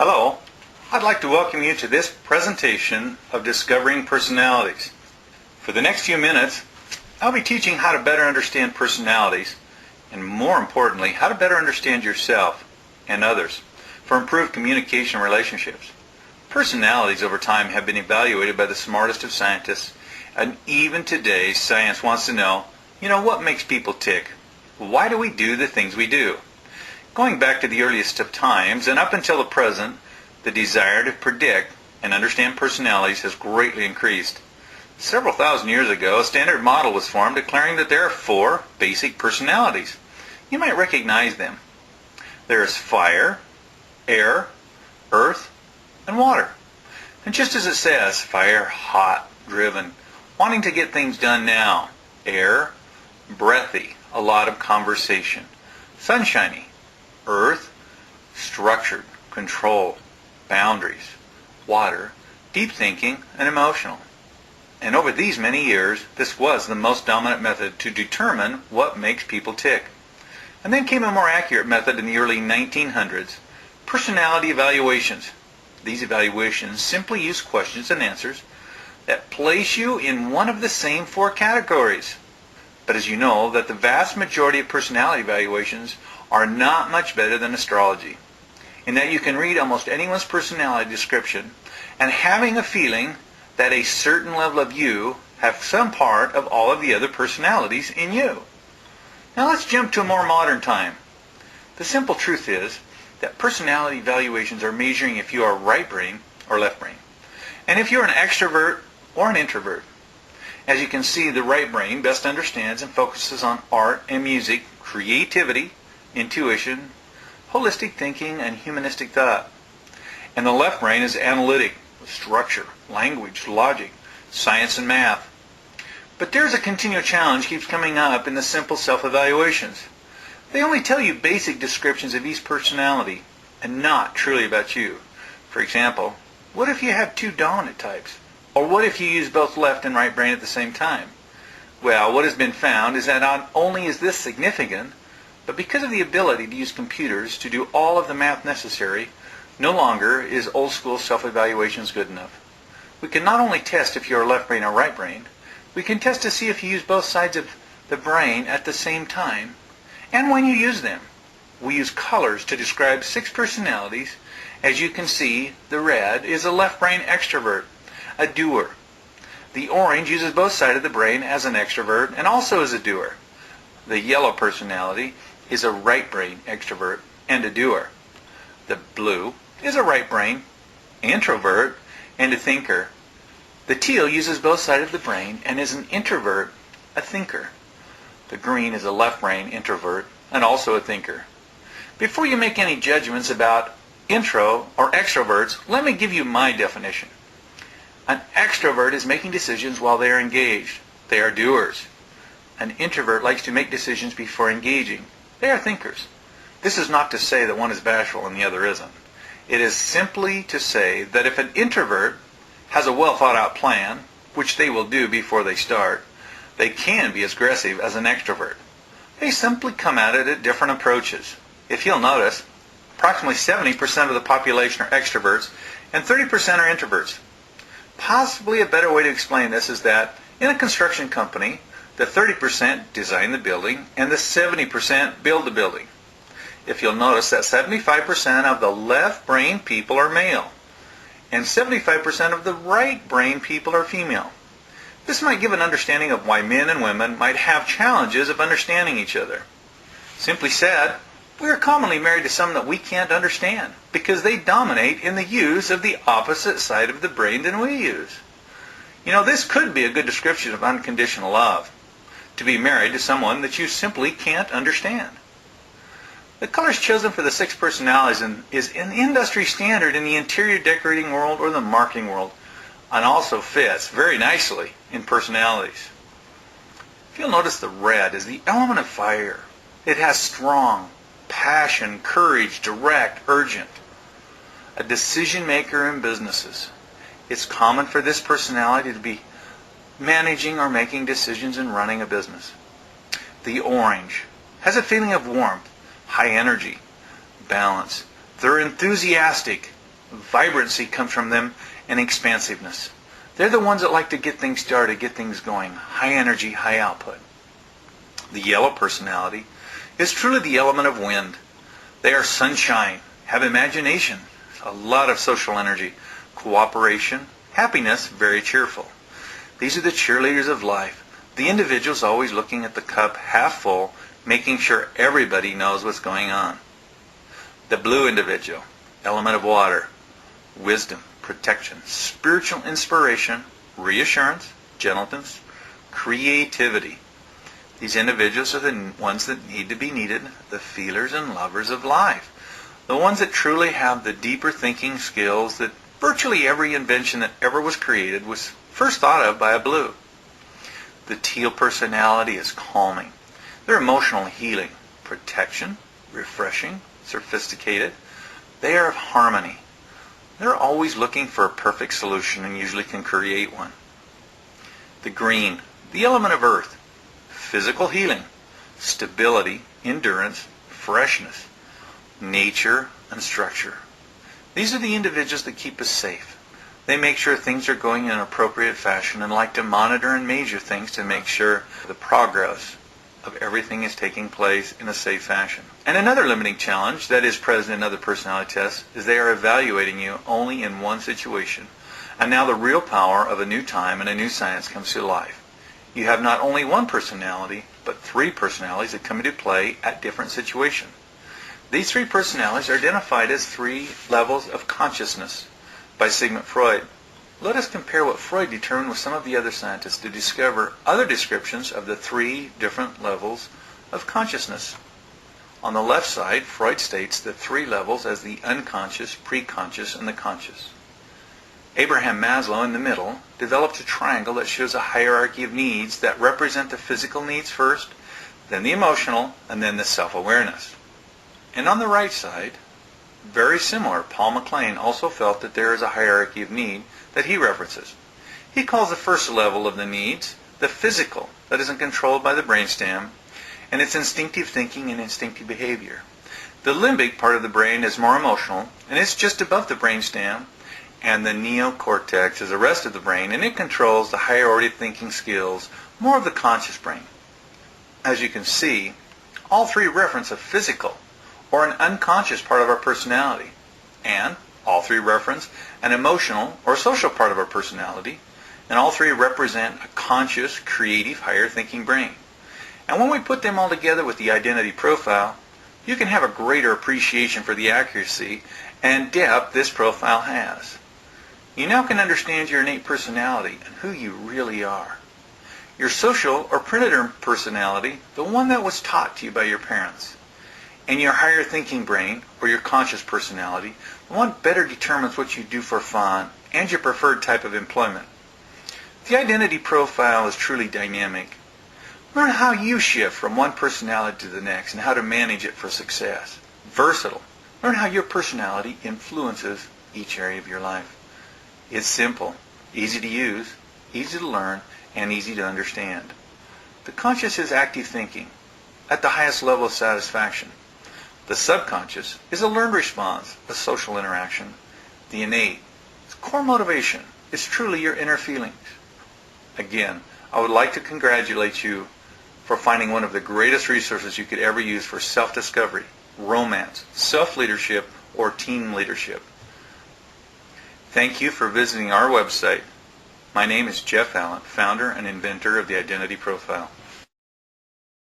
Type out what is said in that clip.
Hello, I'd like to welcome you to this presentation of Discovering Personalities. For the next few minutes, I'll be teaching how to better understand personalities, and more importantly, how to better understand yourself and others for improved communication and relationships. Personalities over time have been evaluated by the smartest of scientists, and even today science wants to know, what makes people tick? Why do we do the things we do? Going back to the earliest of times and up until the present, the desire to predict and understand personalities has greatly increased. Several thousand years ago, a standard model was formed declaring that there are 4 basic personalities. You might recognize them. There is fire, air, earth, and water. And just as it says, fire, hot, driven, wanting to get things done now. Air, breathy, a lot of conversation. Sunshiny. Earth, structured, control, boundaries. Water, deep thinking and emotional. And over these many years, this was the most dominant method to determine what makes people tick. And then came a more accurate method in the early 1900s, personality evaluations. These evaluations simply use questions and answers that place you in one of the same 4 categories. But as you know, that the vast majority of personality evaluations are not much better than astrology, in that you can read almost anyone's personality description and having a feeling that a certain level of you have some part of all of the other personalities in you. Now let's jump to a more modern time. The simple truth is that personality evaluations are measuring if you are right brain or left brain, and if you're an extrovert or an introvert. As you can see, the right brain best understands and focuses on art and music, creativity, intuition, holistic thinking, and humanistic thought. And the left brain is analytic, structure, language, logic, science, and math. But there's a continual challenge keeps coming up in the simple self-evaluations. They only tell you basic descriptions of each personality, and not truly about you. For example, what if you have 2 dominant types? Or what if you use both left and right brain at the same time? Well, what has been found is that not only is this significant, but because of the ability to use computers to do all of the math necessary, no longer is old school self-evaluations good enough. We can not only test if you're left brain or right brain, we can test to see if you use both sides of the brain at the same time, and when you use them. We use colors to describe 6 personalities. As you can see, the red is a left brain extrovert, a doer. The orange uses both sides of the brain as an extrovert and also as a doer. The yellow personality is a right brain extrovert and a doer. The blue is a right brain introvert and a thinker. The teal uses both sides of the brain and is an introvert, a thinker. The green is a left brain introvert and also a thinker. Before you make any judgments about intro or extroverts, let me give you my definition. An extrovert is making decisions while they are engaged. They are doers. An introvert likes to make decisions before engaging. They are thinkers. This is not to say that one is bashful and the other isn't. It is simply to say that if an introvert has a well thought out plan, which they will do before they start, they can be as aggressive as an extrovert. They simply come at it at different approaches. If you'll notice, approximately 70% of the population are extroverts and 30% are introverts. Possibly a better way to explain this is that in a construction company, the 30% design the building and the 70% build the building. If you'll notice that 75% of the left brain people are male and 75% of the right brain people are female. This might give an understanding of why men and women might have challenges of understanding each other. Simply said, we are commonly married to someone that we can't understand because they dominate in the use of the opposite side of the brain than we use. This could be a good description of unconditional love. To be married to someone that you simply can't understand. The colors chosen for the 6 personalities is an industry standard in the interior decorating world or the marketing world, and also fits very nicely in personalities. If you'll notice, the red is the element of fire. It has strong, passion, courage, direct, urgent. A decision maker in businesses. It's common for this personality to be managing or making decisions and running a business. The orange has a feeling of warmth, high energy, balance. They're enthusiastic, Vibrancy comes from them, and expansiveness. They're the ones that like to get things started, get things going. High energy, high output. The yellow personality is truly the element of wind. They are sunshine, have imagination, a lot of social energy, cooperation, happiness, very cheerful. These are the cheerleaders of life. The individual's always looking at the cup half full, making sure everybody knows what's going on. The blue individual, element of water, wisdom, protection, spiritual inspiration, reassurance, gentleness, creativity. These individuals are the ones that need to be needed, the feelers and lovers of life. The ones that truly have the deeper thinking skills that virtually every invention that ever was created was first thought of by a blue. The teal personality is calming. They're emotional healing, protection, refreshing, sophisticated. They are of harmony. They're always looking for a perfect solution and usually can create one. The green, the element of earth, physical healing, stability, endurance, freshness, nature, and structure. These are the individuals that keep us safe. They make sure things are going in an appropriate fashion and like to monitor and measure things to make sure the progress of everything is taking place in a safe fashion. And another limiting challenge that is present in other personality tests is they are evaluating you only in one situation. And now the real power of a new time and a new science comes to life. You have not only one personality, but three personalities that come into play at different situations. These three personalities are identified as three levels of consciousness by Sigmund Freud. Let us compare what Freud determined with some of the other scientists to discover other descriptions of the three different levels of consciousness. On the left side, Freud states the three levels as the unconscious, preconscious, and the conscious. Abraham Maslow, in the middle, developed a triangle that shows a hierarchy of needs that represent the physical needs first, then the emotional, and then the self-awareness. And on the right side, very similar, Paul MacLean also felt that there is a hierarchy of need that he references. He calls the first level of the needs the physical, that isn't controlled by the brainstem, and it's instinctive thinking and instinctive behavior. The limbic part of the brain is more emotional, and it's just above the brainstem, and the neocortex is the rest of the brain, and it controls the higher order thinking skills, more of the conscious brain. As you can see, all three reference a physical or an unconscious part of our personality, and all three reference an emotional or social part of our personality, and all three represent a conscious, creative, higher thinking brain. And when we put them all together with the identity profile, you can have a greater appreciation for the accuracy and depth this profile has. You now can understand your innate personality and who you really are. Your social or predator personality, the one that was taught to you by your parents, and your higher thinking brain, or your conscious personality, the one better determines what you do for fun and your preferred type of employment. The identity profile is truly dynamic. Learn how you shift from one personality to the next and how to manage it for success. Versatile. Learn how your personality influences each area of your life. It's simple, easy to use, easy to learn, and easy to understand. The conscious is active thinking at the highest level of satisfaction. The subconscious is a learned response, a social interaction. The innate is core motivation. It's truly your inner feelings. Again, I would like to congratulate you for finding one of the greatest resources you could ever use for self-discovery, romance, self-leadership, or team leadership. Thank you for visiting our website. My name is Jeff Allen, founder and inventor of the Identity Profile.